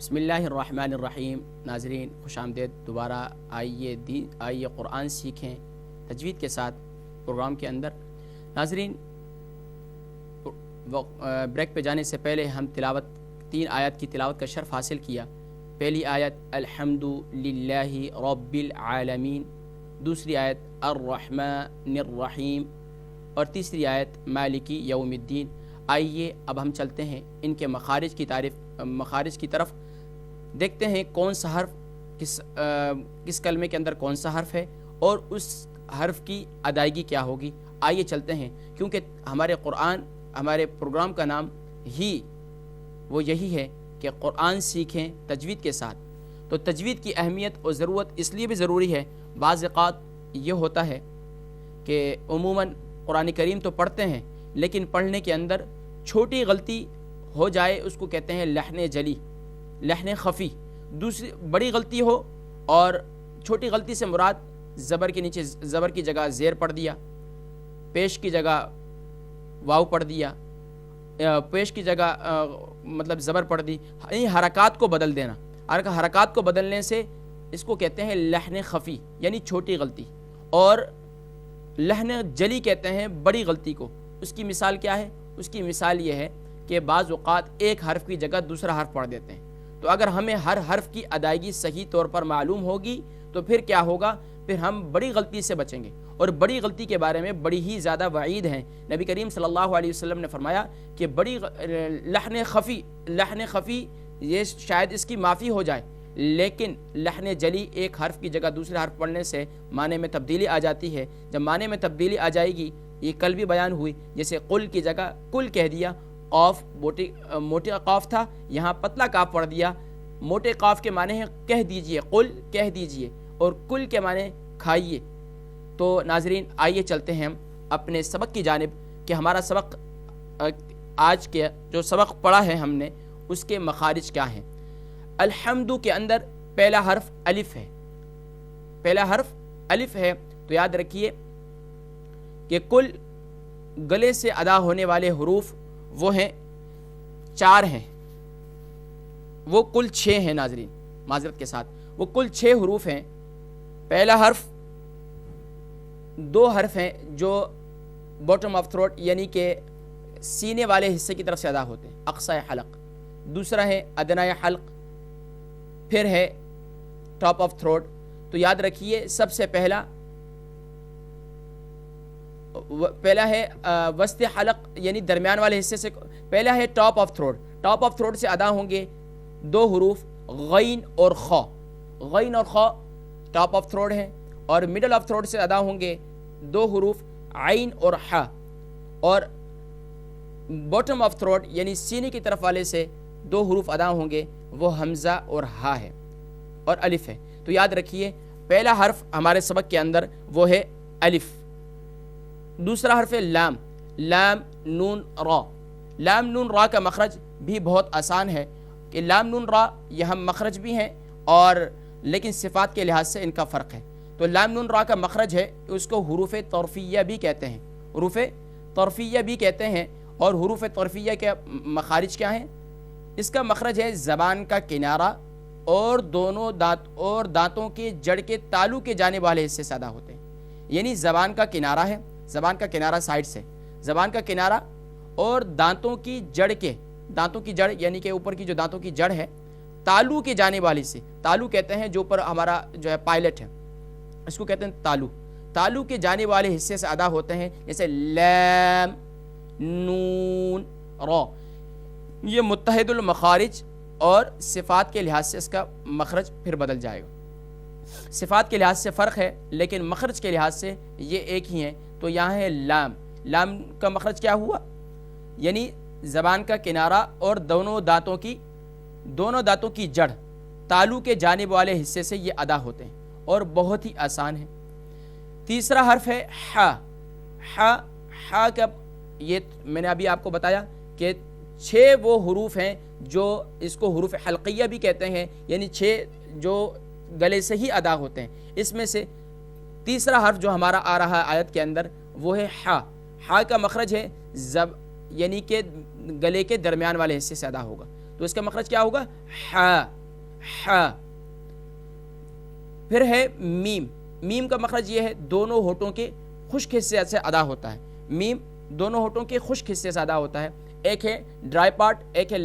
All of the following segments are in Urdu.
بسم اللہ الرحمن الرحیم۔ ناظرین خوش آمدید دوبارہ۔ آئیے قرآن سیکھیں تجوید کے ساتھ پروگرام کے اندر۔ ناظرین بریک پہ جانے سے پہلے ہم 3 آیات کی تلاوت کا شرف حاصل کیا۔ پہلی آیت الحمد للہ رب العالمین، دوسری آیت الرحمن الرحیم اور تیسری آیت مالک یوم الدین۔ آئیے اب ہم چلتے ہیں ان کے مخارج کی طرف، دیکھتے ہیں کون سا حرف کس کلمے کے اندر کون سا حرف ہے اور اس حرف کی ادائیگی کیا ہوگی۔ آئیے چلتے ہیں، کیونکہ ہمارے پروگرام کا نام ہی وہ یہی ہے کہ قرآن سیکھیں تجوید کے ساتھ۔ تو تجوید کی اہمیت اور ضرورت اس لیے بھی ضروری ہے، بعض اوقات یہ ہوتا ہے کہ عموماً قرآن کریم تو پڑھتے ہیں لیکن پڑھنے کے اندر چھوٹی غلطی ہو جائے، اس کو کہتے ہیں لحن جلی، لحن خفی۔ دوسری بڑی غلطی ہو اور چھوٹی غلطی سے مراد زبر کے نیچے زبر کی جگہ زیر پڑھ دیا، پیش کی جگہ واو پڑھ دیا، پیش کی جگہ مطلب زبر پڑھ دی، یعنی حرکات کو بدل دینا۔ حرکات کو بدلنے سے اس کو کہتے ہیں لحن خفی، یعنی چھوٹی غلطی، اور لحن جلی کہتے ہیں بڑی غلطی کو۔ اس کی مثال کیا ہے؟ اس کی مثال یہ ہے کہ بعض اوقات ایک حرف کی جگہ دوسرا حرف پڑھ دیتے ہیں، تو اگر ہمیں ہر حرف کی ادائیگی صحیح طور پر معلوم ہوگی تو پھر کیا ہوگا؟ پھر ہم بڑی غلطی سے بچیں گے، اور بڑی غلطی کے بارے میں بڑی ہی زیادہ وعید ہیں۔ نبی کریم صلی اللہ علیہ وسلم نے فرمایا کہ لحن خفی یہ شاید اس کی معافی ہو جائے، لیکن لحن جلی ایک حرف کی جگہ دوسرے حرف پڑھنے سے معنی میں تبدیلی آ جاتی ہے۔ جب معنی میں تبدیلی آ جائے گی، یہ کل بھی بیان ہوئی، جیسے قل کی جگہ کل کہہ دیا، قاف موٹی قاف تھا، یہاں پتلا قاف پڑھ دیا۔ موٹے قاف کے معنی ہے کہہ دیجئے، قل کہہ دیجئے، اور کل کے معنی کھائیے۔ تو ناظرین آئیے چلتے ہیں ہم اپنے سبق کی جانب کہ ہمارا سبق آج کے جو سبق پڑھا ہے ہم نے اس کے مخارج کیا ہیں۔ الحمد کے اندر پہلا حرف الف ہے، پہلا حرف الف ہے، تو یاد رکھیے کہ کل گلے سے ادا ہونے والے حروف وہ ہیں 4 ہیں، وہ کل 6 ہیں۔ ناظرین معذرت کے ساتھ، وہ کل 6 حروف ہیں۔ پہلا حرف 2 حرف ہیں جو باٹم آف تھروٹ یعنی کہ سینے والے حصے کی طرف سے ادا ہوتے ہیں، اقصی حلق۔ دوسرا ہے ادنی حلق، پھر ہے ٹاپ آف تھروٹ۔ تو یاد رکھیے سب سے پہلا ہے وسط حلق یعنی درمیان والے حصے سے، پہلا ہے top of throat. Top of throat سے ادا ہوں گے 2 حروف غین اور خا۔ غین اور خا ٹاپ آف تھروٹ ہیں، اور مڈل آف تھروٹ سے ادا ہوں گے 2 حروف عین اور حا، اور باٹم آف تھروٹ یعنی سینے کی طرف والے سے 2 حروف ادا ہوں گے، وہ حمزہ اور ہا ہے اور الف ہے۔ تو یاد رکھیے پہلا حرف ہمارے سبق کے اندر وہ ہے الف۔ دوسرا حرف ہے لام، لام نون را۔ لام نون را کا مخرج بھی بہت آسان ہے کہ لام نون را یہ ہم مخرج بھی ہیں، اور لیکن صفات کے لحاظ سے ان کا فرق ہے۔ تو لام نون را کا مخرج ہے، اس کو حروف طرفیہ بھی کہتے ہیں، حروف طرفیہ بھی کہتے ہیں۔ اور حروف طرفیہ کے مخارج کیا ہیں؟ اس کا مخرج ہے زبان کا کنارہ اور دانتوں کے جڑ کے تالو کے جانب والے حصے سے ادا ہوتے ہیں۔ یعنی زبان کا کنارہ ہے، زبان کا کنارہ سائڈ سے، زبان کا کنارہ اور دانتوں کی جڑ یعنی کہ اوپر کی جو دانتوں کی جڑ ہے، تالو کے جانب والی سے، تالو کہتے ہیں جو اوپر ہمارا جو ہے پائلٹ ہے، اس کو کہتے ہیں تالو، تالو کے جانب والے حصے سے ادا ہوتے ہیں، جیسے لام نون را۔ یہ متحد المخارج اور صفات کے لحاظ سے اس کا مخرج پھر بدل جائے گا۔ صفات کے لحاظ سے فرق ہے لیکن مخرج کے لحاظ سے یہ ایک ہی ہیں۔ تو یہاں ہے لام، لام کا مخرج کیا ہوا؟ یعنی زبان کا کنارہ اور دونوں دانتوں کی جڑ تالو کے جانب والے حصے سے یہ ادا ہوتے ہیں، اور بہت ہی آسان ہے۔ تیسرا حرف ہے حا۔ حا کا یہ میں نے ابھی آپ کو بتایا کہ 6 وہ حروف ہیں جو اس کو حروف حلقیہ بھی کہتے ہیں، یعنی 6 جو گلے سے ہی ادا ہوتے ہیں۔ اس میں سے تیسرا حرف جو ہمارا آ رہا ہے آیت کے اندر وہ ہے حا۔ حا کا مخرج ہے یعنی کہ گلے کے درمیان والے حصے سے ادا ہوگا۔ تو اس کا مخرج کیا ہوگا؟ ہا ہا. پھر ہے میم. میم کا مخرج یہ ہے دونوں ہونٹوں کے خشک حصے سے ادا ہوتا ہے. میم دونوں ہونٹوں کے خشک حصے سے ادا ہوتا ہے. ایک ہے ڈرائی پارٹ, ایک ہے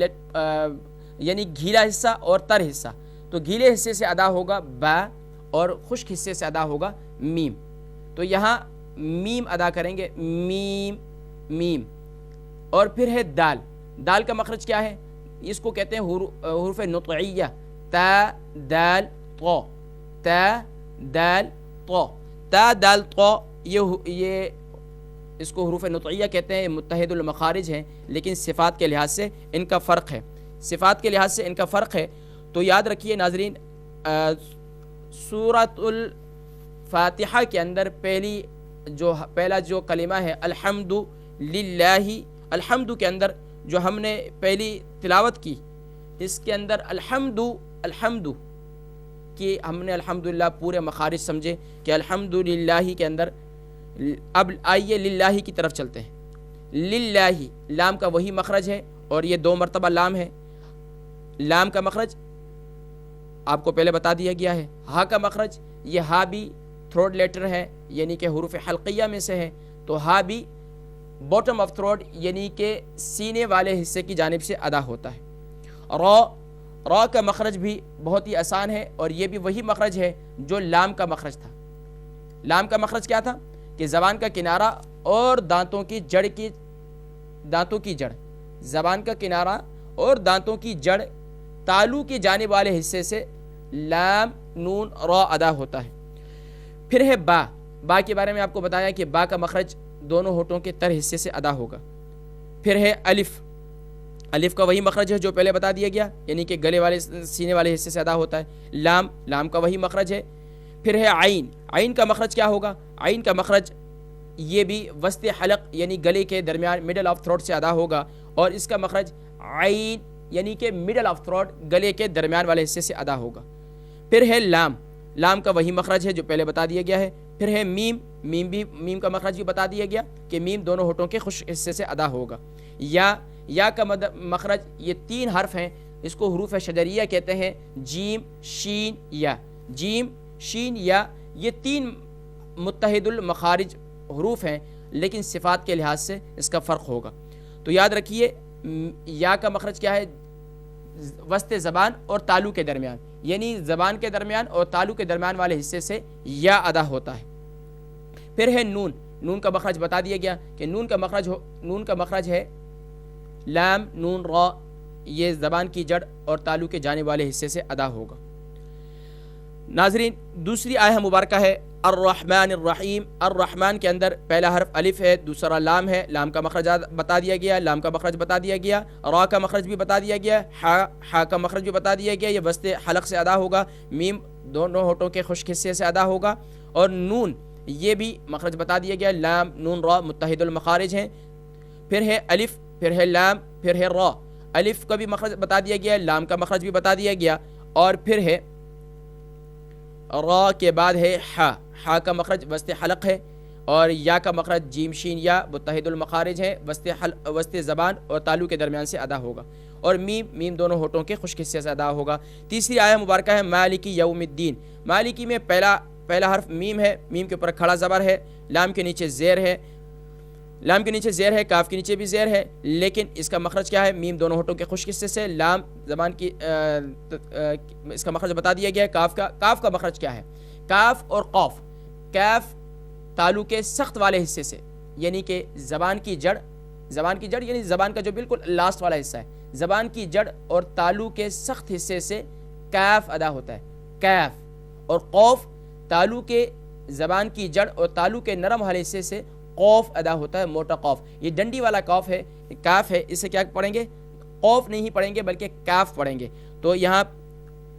یعنی گھیلا حصہ اور تر حصہ. تو گھیلے حصے سے ادا ہوگا با اور خشک حصے سے ادا ہوگا میم. تو یہاں میم ادا کریں گے, میم میم. اور پھر ہے دال. دال کا مخرج کیا ہے؟ اس کو کہتے ہیں حروف نطعیہ, تا دال طا, تا دال طا. تا دال طا یہ اس کو حروف نطعیہ کہتے ہیں, متحد المخارج ہیں, لیکن صفات کے لحاظ سے ان کا فرق ہے. صفات کے لحاظ سے ان کا فرق ہے. تو یاد رکھیے ناظرین, سورۃ الفاتحہ کے اندر پہلا جو کلمہ ہے الحمد للہ, الحمد کے اندر جو ہم نے پہلی تلاوت کی, اس کے اندر الحمد کہ ہم نے الحمدللہ پورے مخارج سمجھے کہ الحمدللہ کے اندر. اب آئیے للہ کی طرف چلتے ہیں. للہ لام کا وہی مخرج ہے اور یہ 2 مرتبہ لام ہے. لام کا مخرج آپ کو پہلے بتا دیا گیا ہے. ہا کا مخرج, یہ ہا بھی تھروٹ لیٹر ہے, یعنی کہ حروف حلقیہ میں سے ہے. تو ہا بھی باٹم آف تھروٹ یعنی کہ سینے والے حصے کی جانب سے ادا ہوتا ہے. را کا مخرج بھی بہت ہی آسان ہے اور یہ بھی وہی مخرج ہے جو لام کا مخرج تھا. لام کا مخرج کیا تھا کہ زبان کا کنارہ اور دانتوں کی جڑ, زبان کا کنارہ اور دانتوں کی جڑ تالو کی جانب والے حصے سے لام نون را ادا ہوتا ہے. پھر ہے با. با کے بارے میں آپ کو بتایا کہ با کا مخرج دونوں ہونٹوں کے تر حصے سے ادا ہوگا. پھر ہے الف. الف کا وہی مخرج ہے جو پہلے بتا دیا گیا, یعنی کہ گلے والے سینے والے حصے سے ادا ہوتا ہے. لام کا وہی مخرج ہے. پھر ہے عین. عین کا مخرج کیا ہوگا؟ عین کا مخرج یہ بھی وسط حلق یعنی گلے کے درمیان مڈل آف تھروٹ سے ادا ہوگا, اور اس کا مخرج عین یعنی کہ مڈل آف تھروٹ گلے کے درمیان والے حصے سے ادا ہوگا. پھر ہے لام. لام کا وہی مخرج ہے جو پہلے بتا دیا گیا ہے. پھر ہے میم. میم کا مخرج بھی بتا دیا گیا کہ میم دونوں ہونٹوں کے خشک حصے سے ادا ہوگا. یا کا مخرج یہ 3 حرف ہیں, اس کو حروف شجریہ کہتے ہیں. جیم شین یا. جیم شین یا یہ 3 متحد المخارج حروف ہیں, لیکن صفات کے لحاظ سے اس کا فرق ہوگا. تو یاد رکھیے یا کا مخرج کیا ہے؟ وسط زبان اور تالو کے درمیان, یعنی زبان کے درمیان اور تالو کے درمیان والے حصے سے یا ادا ہوتا ہے. پھر ہے نون. نون کا مخرج بتا دیا گیا کہ نون کا مخرج ہے لام نون را, یہ زبان کی جڑ اور تالو کے جانے والے حصے سے ادا ہوگا. ناظرین, دوسری آیہ مبارکہ ہے الرحمن الرحیم. الرحمن کے اندر پہلا حرف الف ہے, دوسرا لام ہے. لام کا مخرج بتا دیا گیا, لام کا مخرج بتا دیا گیا. را کا مخرج بھی بتا دیا گیا. ہا کا مخرج بھی بتا دیا گیا, یہ وسط حلق سے ادا ہوگا. میم دونوں ہونٹوں کے خشک حصے سے ادا ہوگا. اور نون یہ بھی مخرج بتا دیا گیا, لام نون را متحد المخارج ہیں. پھر ہے الف, پھر ہے لام, پھر ہے را. الف کا بھی مخرج بتا دیا گیا, لام کا مخرج بھی بتا دیا گیا. اور پھر ہے را کے بعد ہے ہا. ہا کا مخرج وسط حلق ہے, اور یا کا مخرج جیم شین یا متحد المخارج ہے, وسط زبان اور تالو کے درمیان سے ادا ہوگا. اور میم دونوں ہونٹوں کے خشک حصے سے ادا ہوگا. تیسری آیہ مبارکہ ہے مالکی یوم الدین. مالکی میں پہلا حرف میم ہے, میم کے اوپر کھڑا زبر ہے, لام کے نیچے زیر ہے, کاف کے نیچے بھی زیر ہے, لیکن اس کا مخرج کیا ہے؟ میم دونوں ہونٹوں کے خشک حصے سے. لام زبان کی اس کا مخرج بتا دیا گیا ہے. کاف کا مخرج کیا ہے؟ کاف اور قاف. کاف تالو کے سخت والے حصے سے, یعنی کہ زبان کی جڑ یعنی زبان کا جو بالکل لاسٹ والا حصہ ہے, زبان کی جڑ اور تالو کے سخت حصے سے کاف ادا ہوتا ہے, کاف. اور قوف تالو کے زبان کی جڑ اور تالو کے نرم والے حصے سے قوف ادا ہوتا ہے, موٹا قوف. یہ ڈنڈی والا کاف ہے, اسے کیا پڑھیں گے؟ قوف نہیں پڑھیں گے بلکہ کاف پڑھیں گے. تو یہاں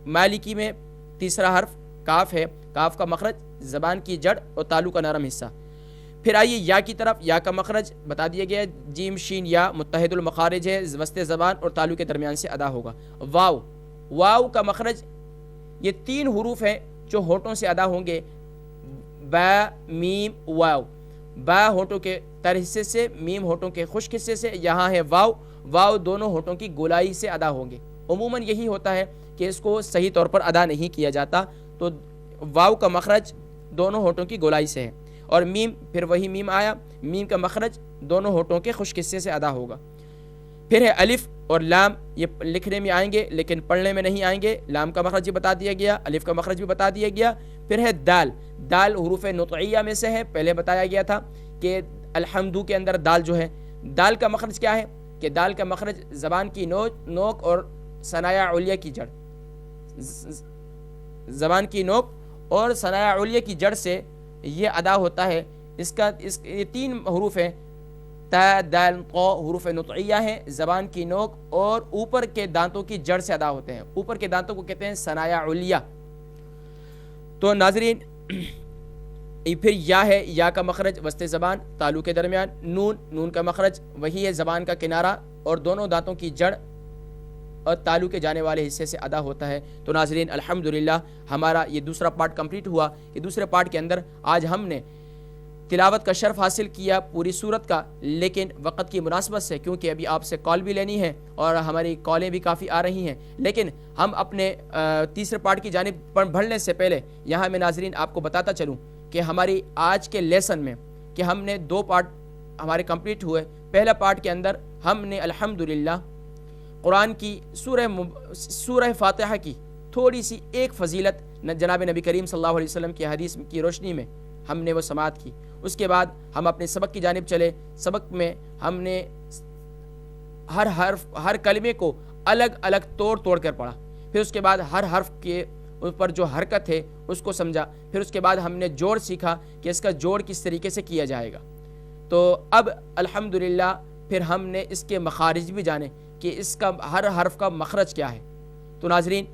مالکی میں تیسرا حرف کاف ہے. کاف کا مخرج زبان کی جڑ اور تالو کا نرم حصہ. پھر آئیے یا کی طرف. یا کا مخرج بتا دیا گیا, جیم شین یا متحد المخارج ہے, وسط زبان اور تالو کے درمیان سے ادا ہوگا. واو کا مخرج یہ 3 حروف ہیں جو ہونٹوں سے ادا ہوں گے, با میم واو. با ہونٹوں کے تر حصے سے, میم ہونٹوں کے خشک حصے سے. یہاں ہے واو. واو دونوں ہونٹوں کی گولائی سے ادا ہوں گے. عموماً یہی ہوتا ہے کہ اس کو صحیح طور پر ادا نہیں کیا جاتا. تو واو کا مخرج دونوں ہونٹوں کی گولائی سے ہے. اور میم پھر وہی میم آیا, میم کا مخرج دونوں ہونٹوں کے خشک حصے سے ادا ہوگا. پھر ہے الف اور لام, یہ لکھنے میں آئیں گے لیکن پڑھنے میں نہیں آئیں گے. لام کا مخرج بھی بتا دیا گیا, الف کا مخرج بھی بتا دیا گیا. پھر ہے دال, دال حروف نطعیہ میں سے ہے. پہلے بتایا گیا تھا کہ الحمدو کے اندر دال جو ہے, دال کا مخرج کیا ہے کہ دال کا مخرج زبان کی نوک اور ثنایا علیہ کی جڑ, زبان کی نوک اور ثنایا علیہ کی جڑ سے یہ ادا ہوتا ہے. یہ 3 حروف ہیں, تا دال قا, حروف نطعیہ ہیں, زبان کی نوک اور اوپر کے دانتوں کی جڑ سے ادا ہوتے ہیں. اوپر کے دانتوں کو کہتے ہیں ثنایا علیہ. تو ناظرین پھر یا ہے, یا کا مخرج وسط زبان تالو کے درمیان. نون, نون کا مخرج وہی ہے زبان کا کنارہ اور دونوں دانتوں کی جڑ اور تالو کے جانے والے حصے سے ادا ہوتا ہے. تو ناظرین الحمدللہ ہمارا یہ دوسرا پارٹ کمپلیٹ ہوا. یہ دوسرے پارٹ کے اندر آج ہم نے تلاوت کا شرف حاصل کیا پوری سورت کا, لیکن وقت کی مناسبت سے کیونکہ ابھی آپ سے کال بھی لینی ہے اور ہماری کالیں بھی کافی آ رہی ہیں, لیکن ہم اپنے تیسرے پارٹ کی جانب بڑھنے سے پہلے یہاں میں ناظرین آپ کو بتاتا چلوں کہ ہماری آج کے لیسن میں کہ ہم نے 2 پارٹ ہمارے کمپلیٹ ہوئے. پہلا پارٹ کے اندر ہم نے الحمدللہ قرآن کی سورہ فاتحہ کی تھوڑی سی ایک فضیلت جناب نبی کریم صلی اللہ علیہ وسلم کی حدیث کی روشنی میں ہم نے وہ سماعت کی. اس کے بعد ہم اپنے سبق کی جانب چلے. سبق میں ہم نے ہر حرف, ہر کلمے کو الگ الگ توڑ کر پڑھا. پھر اس کے بعد ہر حرف کے اوپر جو حرکت ہے اس کو سمجھا. پھر اس کے بعد ہم نے جوڑ سیکھا کہ اس کا جوڑ کس طریقے سے کیا جائے گا. تو اب الحمدللہ پھر ہم نے اس کے مخارج بھی جانے کہ اس کا ہر حرف کا مخرج کیا ہے. تو ناظرین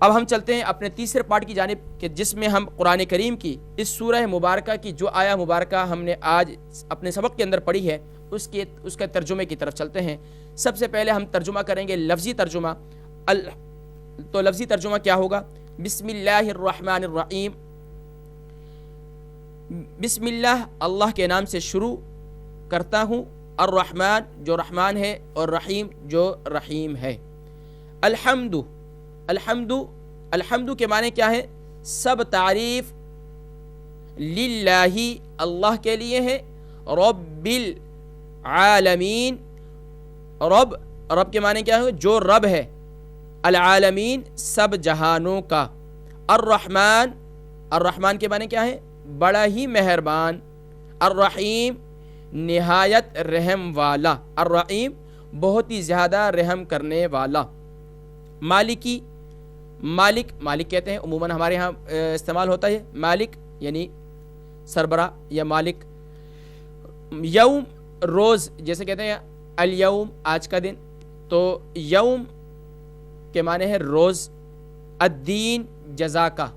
اب ہم چلتے ہیں اپنے تیسرے پارٹ کی جانب کہ جس میں ہم قرآن کریم کی اس سورہ مبارکہ کی جو آیا مبارکہ ہم نے آج اپنے سبق کے اندر پڑھی ہے اس کے ترجمے کی طرف چلتے ہیں. سب سے پہلے ہم ترجمہ کریں گے لفظی ترجمہ. تو لفظی ترجمہ کیا ہوگا؟ بسم اللہ الرحمن الرحیم. بسم اللہ, اللہ کے نام سے شروع کرتا ہوں. الرحمن جو رحمان ہے اور رحیم جو رحیم ہے. الحمد, الحمد کے معنی کیا ہے؟ سب تعریف للہ اللہ کے لیے ہے. رب العالمین, رب کے معنی کیا ہے؟ جو رب ہے. العالمین سب جہانوں کا. الرحمن کے معنی کیا ہے؟ بڑا ہی مہربان. الرحیم نہایت رحم والا. الرحیم بہت ہی زیادہ رحم کرنے والا. مالکی, مالک کہتے ہیں عموماً ہمارے ہاں استعمال ہوتا ہے مالک یعنی سربراہ یا مالک. یوم روز, جیسے کہتے ہیں الیوم آج کا دن, تو یوم کے معنی ہے روز. الدین جزا کا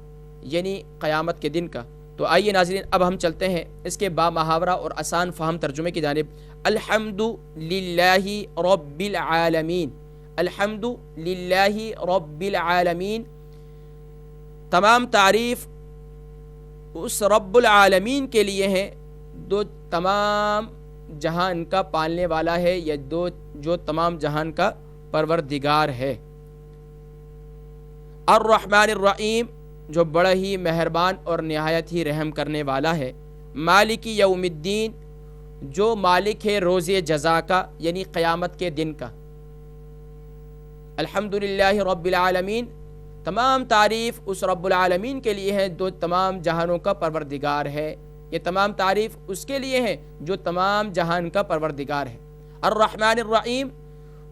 یعنی قیامت کے دن کا. تو آئیے ناظرین اب ہم چلتے ہیں اس کے با محاورہ اور آسان فہم ترجمے کی جانب. الحمد للہ رب العالمین. الحمد للہ رب العالمین, تمام تعریف اس رب العالمین کے لیے ہے جو تمام جہان کا پالنے والا ہے یا جو تمام جہان کا پروردگار ہے. الرحمن الرحیم جو بڑا ہی مہربان اور نہایت ہی رحم کرنے والا ہے. مالک یوم الدین جو مالک ہے روز جزا کا یعنی قیامت کے دن کا. الحمدللہ رب العالمین, تمام تعریف اس رب العالمین کے لیے ہے جو تمام جہانوں کا پروردگار ہے. یہ تمام تعریف اس کے لیے ہے جو تمام جہان کا پروردگار ہے. الرحمن الرحیم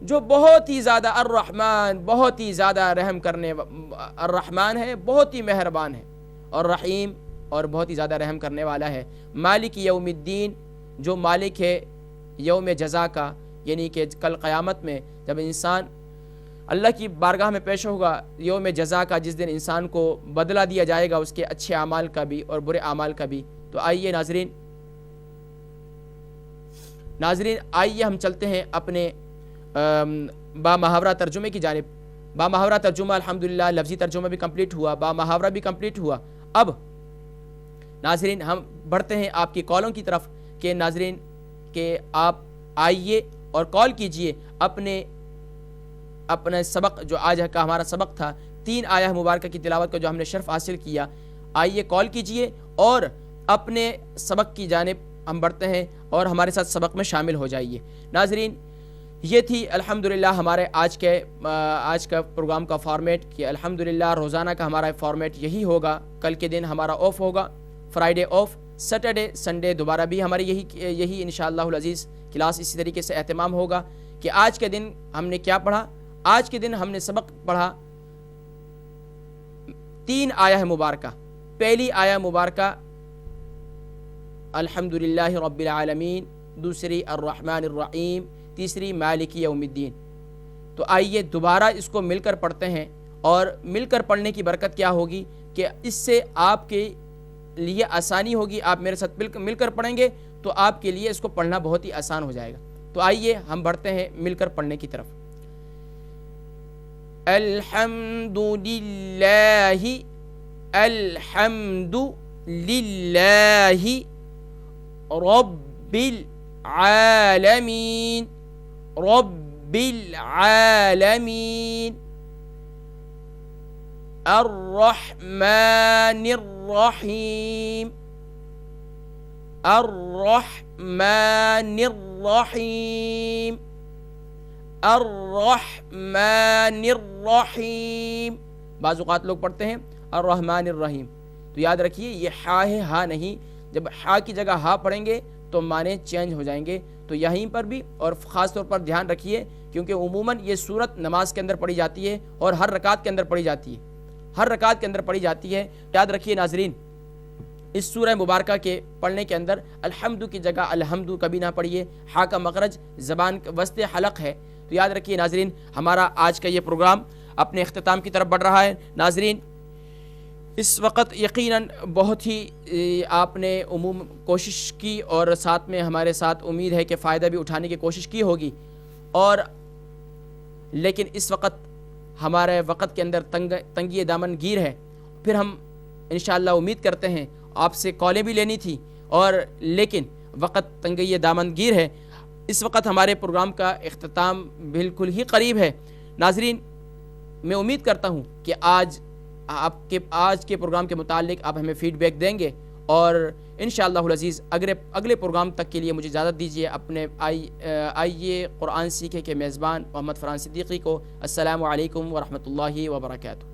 جو بہت ہی زیادہ, الرحمن بہت ہی زیادہ رحم کرنے, الرحمن ہے بہت ہی مہربان ہے, اور رحیم اور بہت ہی زیادہ رحم کرنے والا ہے. مالک یوم الدین جو مالک ہے یوم جزا کا یعنی کہ کل قیامت میں جب انسان اللہ کی بارگاہ میں پیش ہوگا, یوم جزا کا جس دن انسان کو بدلہ دیا جائے گا اس کے اچھے اعمال کا بھی اور برے اعمال کا بھی. تو آئیے ناظرین آئیے ہم چلتے ہیں اپنے با محاورہ ترجمے کی جانب. با محاورہ ترجمہ الحمدللہ لفظی ترجمہ بھی کمپلیٹ ہوا, با محاورہ بھی کمپلیٹ ہوا. اب ناظرین ہم بڑھتے ہیں آپ کی کالوں کی طرف کہ ناظرین کہ آپ آئیے اور کال کیجئے اپنے سبق جو آج کا ہمارا سبق تھا 3 آیہ مبارکہ کی تلاوت کا جو ہم نے شرف حاصل کیا، آئیے کال کیجئے اور اپنے سبق کی جانب ہم بڑھتے ہیں اور ہمارے ساتھ سبق میں شامل ہو جائیے۔ ناظرین، یہ تھی الحمدللہ ہمارے آج کا پروگرام کا فارمیٹ کہ الحمدللہ روزانہ کا ہمارا فارمیٹ یہی ہوگا۔ کل کے دن ہمارا آف ہوگا، فرائیڈے آف، سیٹرڈے سنڈے دوبارہ بھی ہماری یہی انشاءاللہ العزیز کلاس اسی طریقے سے اہتمام ہوگا کہ آج کے دن ہم نے کیا پڑھا۔ آج کے دن ہم نے سبق پڑھا 3 آیہ مبارکہ۔ پہلی آیہ مبارکہ الحمدللہ رب العالمین، دوسری الرحمن الرحیم، تیسری مالک یوم الدین۔ تو آئیے دوبارہ اس کو مل کر پڑھتے ہیں، اور مل کر پڑھنے کی برکت کیا ہوگی کہ اس سے آپ کے لیے آسانی ہوگی۔ آپ میرے ساتھ مل کر پڑھیں گے تو آپ کے لیے اس کو پڑھنا بہت ہی آسان ہو جائے گا۔ تو آئیے ہم بڑھتے ہیں مل کر پڑھنے کی طرف۔ الحمد للہ، الحمد للہ رب العالمین، رب العالمین، الرحمن الرحیم، الرحمن الرحیم، الرحمن الرحیم۔ بعض اوقات لوگ پڑھتے ہیں الرحمن الرحیم، تو یاد رکھیے یہ ہا ہے، ہا نہیں۔ جب ہا کی جگہ ہا پڑھیں گے تو معنی چینج ہو جائیں گے۔ تو یہیں پر بھی اور خاص طور پر دھیان رکھیے، کیونکہ عموماً یہ سورت نماز کے اندر پڑھی جاتی ہے اور ہر رکعت کے اندر پڑھی جاتی ہے، ہر رکعت کے اندر پڑھی جاتی ہے۔ یاد رکھیے ناظرین، اس سورہ مبارکہ کے پڑھنے کے اندر الحمد کی جگہ الحمد کبھی نہ پڑھیے۔ ہا کا مخرج زبان وسط حلق ہے۔ تو یاد رکھیے ناظرین، ہمارا آج کا یہ پروگرام اپنے اختتام کی طرف بڑھ رہا ہے۔ ناظرین، اس وقت یقیناً بہت ہی آپ نے کوشش کی، اور ساتھ میں ہمارے ساتھ امید ہے کہ فائدہ بھی اٹھانے کی کوشش کی ہوگی، اور لیکن اس وقت ہمارے وقت کے اندر تنگی دامن گیر ہے۔ پھر ہم انشاءاللہ امید کرتے ہیں، آپ سے کالیں بھی لینی تھی، اور لیکن وقت تنگی دامن گیر ہے۔ اس وقت ہمارے پروگرام کا اختتام بالکل ہی قریب ہے۔ ناظرین، میں امید کرتا ہوں کہ آج کے پروگرام کے متعلق آپ ہمیں فیڈ بیک دیں گے، اور انشاءاللہ العزیز اگلے پروگرام تک کے لیے مجھے اجازت دیجیے اپنے آئیے قرآن سیکھے کے میزبان محمد فرحان صدیقی کو۔ السلام علیکم ورحمۃ اللہ وبرکاتہ۔